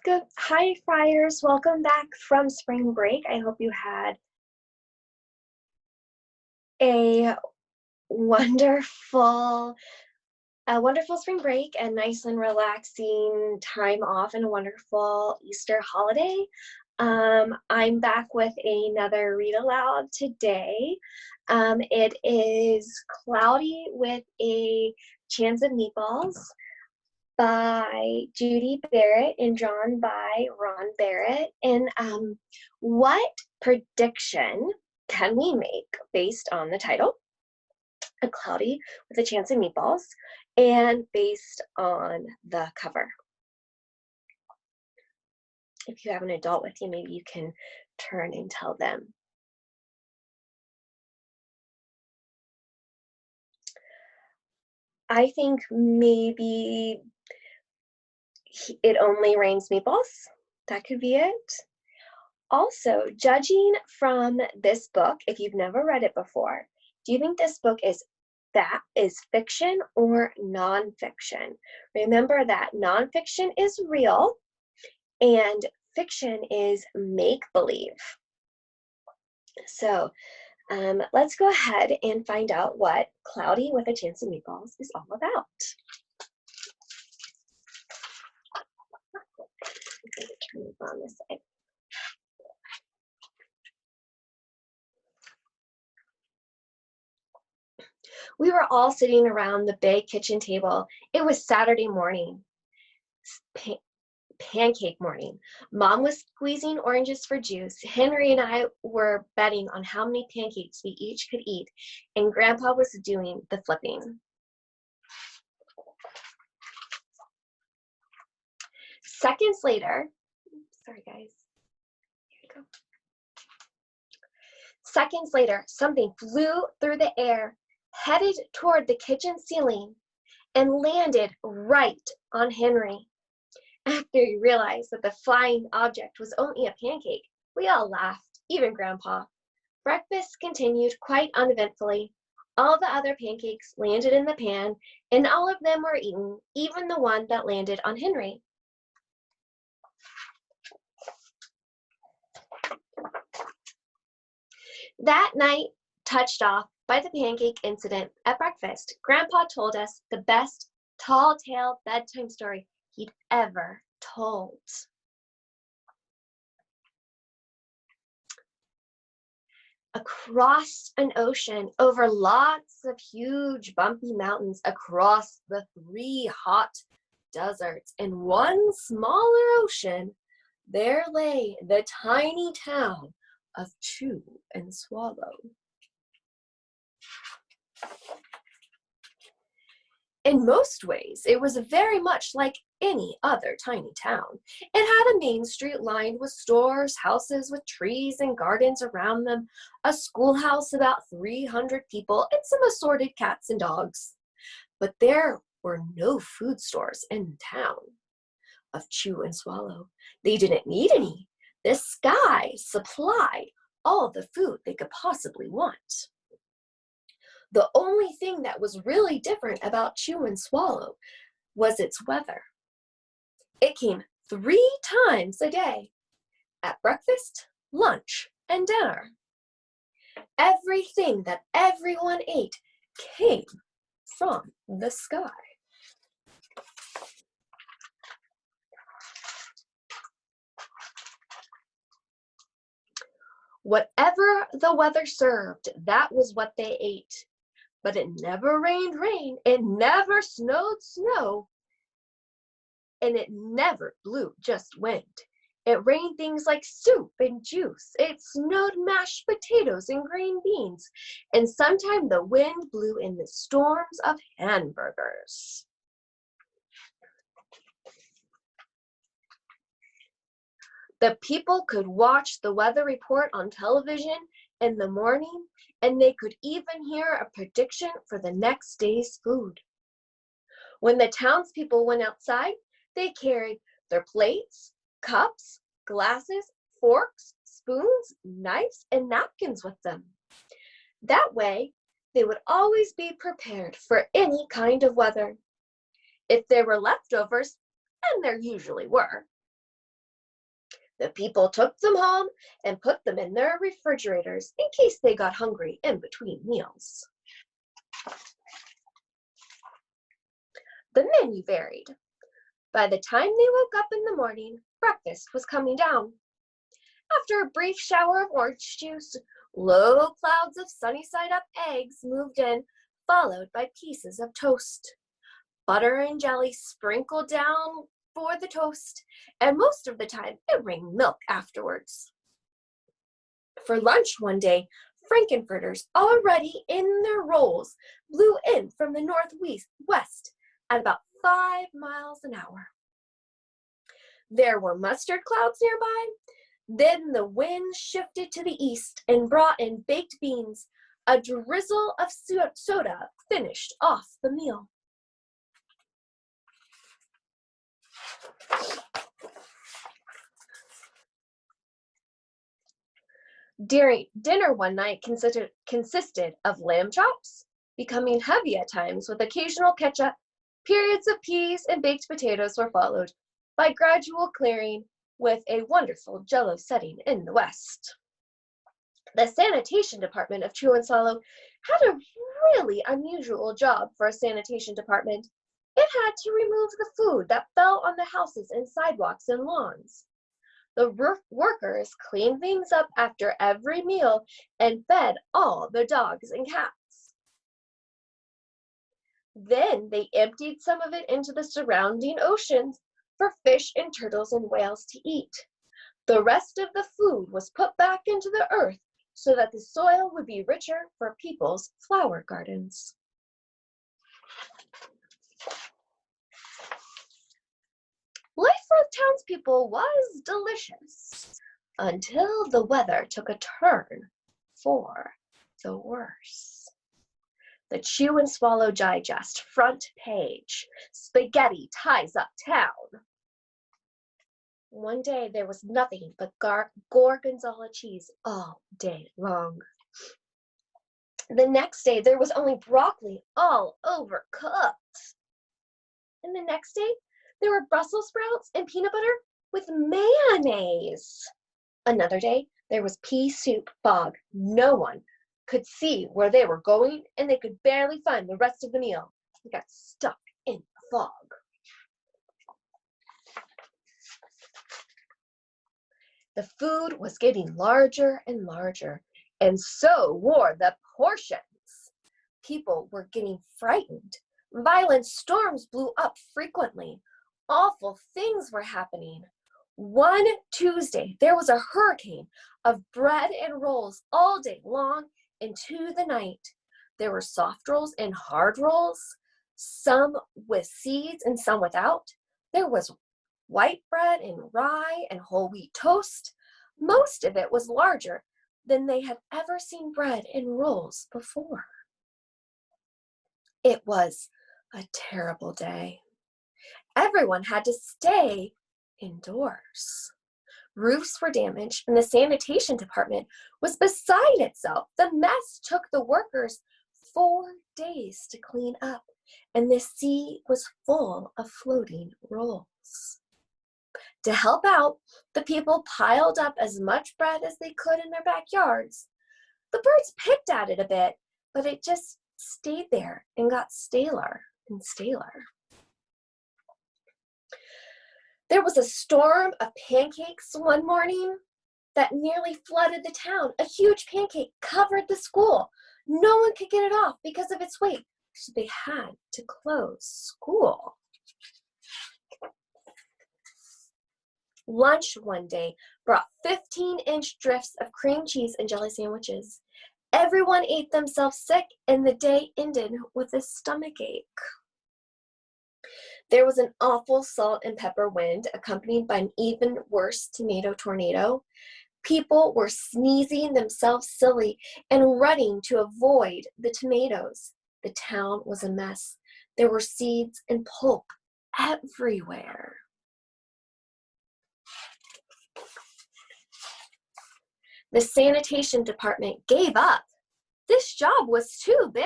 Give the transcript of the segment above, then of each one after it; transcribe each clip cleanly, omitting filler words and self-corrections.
Good. Hi, Friars. Welcome back from spring break. I hope you had a wonderful, wonderful spring break and nice and relaxing time off and a wonderful Easter holiday. I'm back with another read aloud today. It is Cloudy with a Chance of Meatballs by Judy Barrett and drawn by Ron Barrett. And what prediction can we make based on the title, A Cloudy with a Chance of Meatballs, and based on the cover? If you have an adult with you, maybe you can turn and tell them. I think maybe It Only Rains Meatballs. That could be it. Also, judging from this book, if you've never read it before, do you think this book is fiction or nonfiction? Remember that nonfiction is real and fiction is make-believe. So let's go ahead and find out what Cloudy with a Chance of Meatballs is all about. I'm going to turn it on this side. We were all sitting around the big kitchen table. It was Saturday morning, pancake morning. Mom was squeezing oranges for juice. Henry and I were betting on how many pancakes we each could eat, and Grandpa was doing the flipping. Seconds later, sorry guys, here we go. Seconds later, something flew through the air, headed toward the kitchen ceiling, and landed right on Henry. After he realized that the flying object was only a pancake, we all laughed, even Grandpa. Breakfast continued quite uneventfully. All the other pancakes landed in the pan, and all of them were eaten, even the one that landed on Henry. That night, touched off by the pancake incident at breakfast, Grandpa told us the best tall-tale bedtime story he'd ever told. Across an ocean, over lots of huge bumpy mountains, across the 3 hot deserts, and one smaller ocean, there lay the tiny town of Chew and Swallow. In most ways, it was very much like any other tiny town. It had a main street lined with stores, houses with trees and gardens around them, a schoolhouse about 300 people, and some assorted cats and dogs. But there were no food stores in town of Chew and Swallow. They didn't need any. The sky supplied all the food they could possibly want. The only thing that was really different about Chew and Swallow was its weather. It came 3 times a day, at breakfast, lunch, and dinner. Everything that everyone ate came from the sky. Whatever the weather served, that was what they ate. But it never rained rain, it never snowed snow, and it never blew just wind. It rained things like soup and juice. It snowed mashed potatoes and green beans, and sometimes the wind blew in the storms of hamburgers. The people could watch the weather report on television in the morning, and they could even hear a prediction for the next day's food. When the townspeople went outside, they carried their plates, cups, glasses, forks, spoons, knives, and napkins with them. That way, they would always be prepared for any kind of weather. If there were leftovers, and there usually were, The people took them home and put them in their refrigerators in case they got hungry in between meals. The menu varied. By the time they woke up in the morning, breakfast was coming down. After a brief shower of orange juice, low clouds of sunny-side-up eggs moved in, followed by pieces of toast. Butter and jelly sprinkled down for the toast, and most of the time it rained milk afterwards. For lunch one day, Frankenfurters, already in their rolls, blew in from the northwest at about 5 miles an hour. There were mustard clouds nearby. Then the wind shifted to the east and brought in baked beans. A drizzle of soda finished off the meal. Dinner one night consisted of lamb chops, becoming heavy at times with occasional ketchup. Periods of peas and baked potatoes were followed by gradual clearing with a wonderful jello setting in the west. The sanitation department of Chew and Swallow had a really unusual job for a sanitation department. It had to remove the food that fell on the houses and sidewalks and lawns. The workers cleaned things up after every meal and fed all the dogs and cats. Then they emptied some of it into the surrounding oceans for fish and turtles and whales to eat. The rest of the food was put back into the earth so that the soil would be richer for people's flower gardens. Life for the townspeople was delicious until the weather took a turn for the worse. The Chew and Swallow Digest front page, spaghetti ties up town. One day there was nothing but gorgonzola cheese all day long. The next day there was only broccoli all overcooked. And the next day there were Brussels sprouts and peanut butter with mayonnaise. Another day there was pea soup fog. No one could see where they were going, and they could barely find the rest of the meal. They got stuck in the fog. The food was getting larger and larger, and so were the portions. People were getting frightened. Violent storms blew up frequently. Awful things were happening. One Tuesday, there was a hurricane of bread and rolls all day long into the night. There were soft rolls and hard rolls, some with seeds and some without. There was white bread and rye and whole wheat toast. Most of it was larger than they had ever seen bread and rolls before. It was a terrible day. Everyone had to stay indoors. Roofs were damaged, and the sanitation department was beside itself. The mess took the workers 4 days to clean up, and the sea was full of floating rolls. To help out, the people piled up as much bread as they could in their backyards. The birds picked at it a bit, but it just stayed there and got staler and staler. There was a storm of pancakes one morning that nearly flooded the town. A huge pancake covered the school. No one could get it off because of its weight, so they had to close school. Lunch one day brought 15-inch drifts of cream cheese and jelly sandwiches. Everyone ate themselves sick, and the day ended with a stomachache. There was an awful salt and pepper wind, accompanied by an even worse tomato tornado. People were sneezing themselves silly and running to avoid the tomatoes. The town was a mess. There were seeds and pulp everywhere. The sanitation department gave up. This job was too big.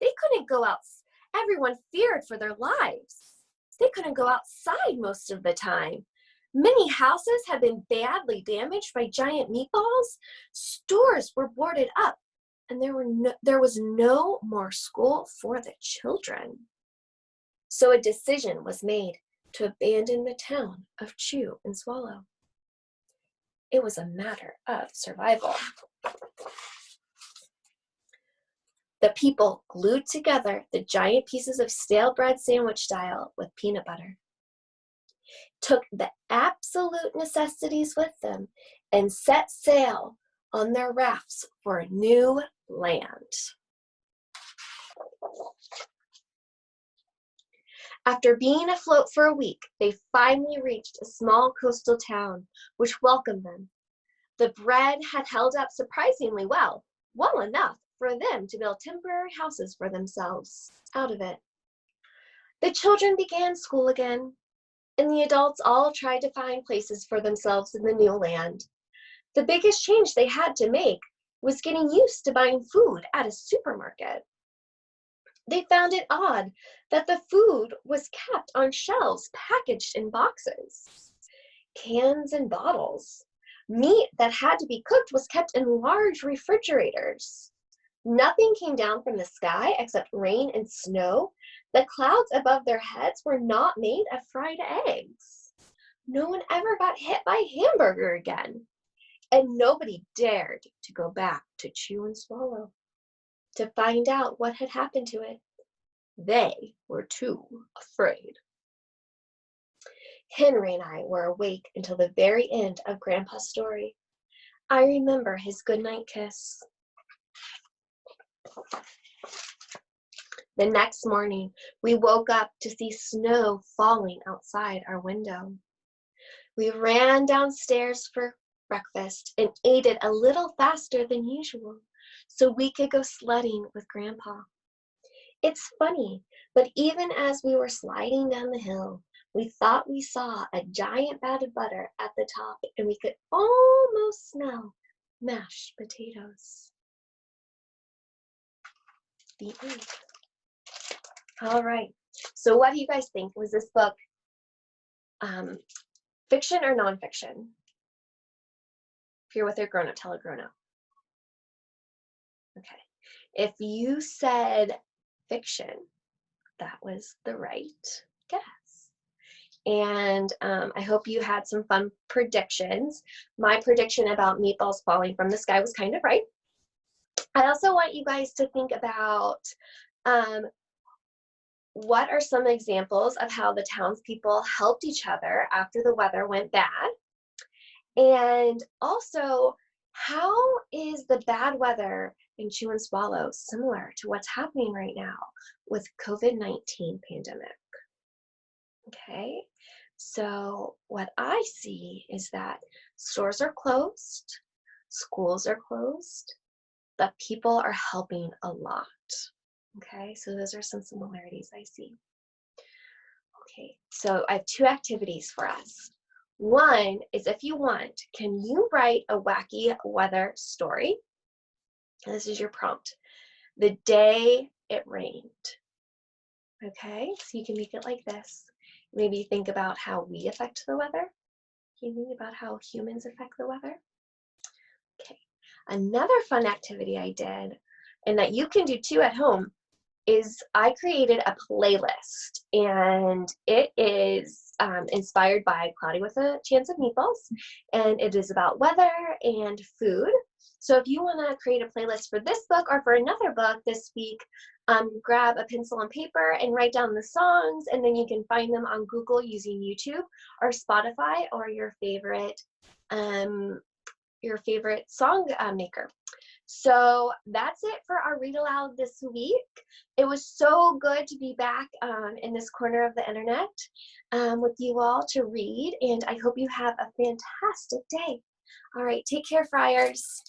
They couldn't go out. Everyone feared for their lives. They couldn't go outside most of the time. Many houses had been badly damaged by giant meatballs. Stores were boarded up, and there was no more school for the children. So a decision was made to abandon the town of Chew and Swallow. It was a matter of survival. The people glued together the giant pieces of stale bread sandwich style with peanut butter, took the absolute necessities with them, and set sail on their rafts for a new land. After being afloat for a week, they finally reached a small coastal town which welcomed them. The bread had held up surprisingly well enough for them to build temporary houses for themselves out of it. The children began school again, and the adults all tried to find places for themselves in the new land. The biggest change they had to make was getting used to buying food at a supermarket. They found it odd that the food was kept on shelves packaged in boxes, cans and bottles. Meat that had to be cooked was kept in large refrigerators. Nothing came down from the sky except rain and snow. The clouds above their heads were not made of fried eggs. No one ever got hit by a hamburger again. And nobody dared to go back to Chew and Swallow to find out what had happened to it. They were too afraid. Henry and I were awake until the very end of Grandpa's story. I remember his goodnight kiss. The next morning, we woke up to see snow falling outside our window. We ran downstairs for breakfast and ate it a little faster than usual so we could go sledding with Grandpa. It's funny, but even as we were sliding down the hill, we thought we saw a giant vat of butter at the top, and we could almost smell mashed potatoes. The end. All right, so what do you guys think? Was this book fiction or nonfiction? If you're with a grown-up, tell a grown-up. Okay, if you said fiction, that was the right guess. And I hope you had some fun predictions. My prediction about meatballs falling from the sky was kind of right. I also want you guys to think about what are some examples of how the townspeople helped each other after the weather went bad? And also, how is the bad weather in Chew and Swallow similar to what's happening right now with COVID-19 pandemic? Okay, so what I see is that stores are closed, schools are closed, but people are helping a lot. Okay, so those are some similarities I see. Okay, so I have two activities for us. One is, if you want, can you write a wacky weather story? And this is your prompt. The day it rained. Okay, so you can make it like this. Maybe think about how we affect the weather. Can you think about how humans affect the weather? Okay, another fun activity I did, and that you can do too at home, is I created a playlist, and it is inspired by Cloudy with a Chance of Meatballs, and it is about weather and food. So if you want to create a playlist for this book or for another book this week, grab a pencil and paper and write down the songs, and then you can find them on Google using YouTube or Spotify or your favorite song maker. So that's it for our Read Aloud this week. It was so good to be back in this corner of the internet with you all to read, and I hope you have a fantastic day. All right, take care, Friars.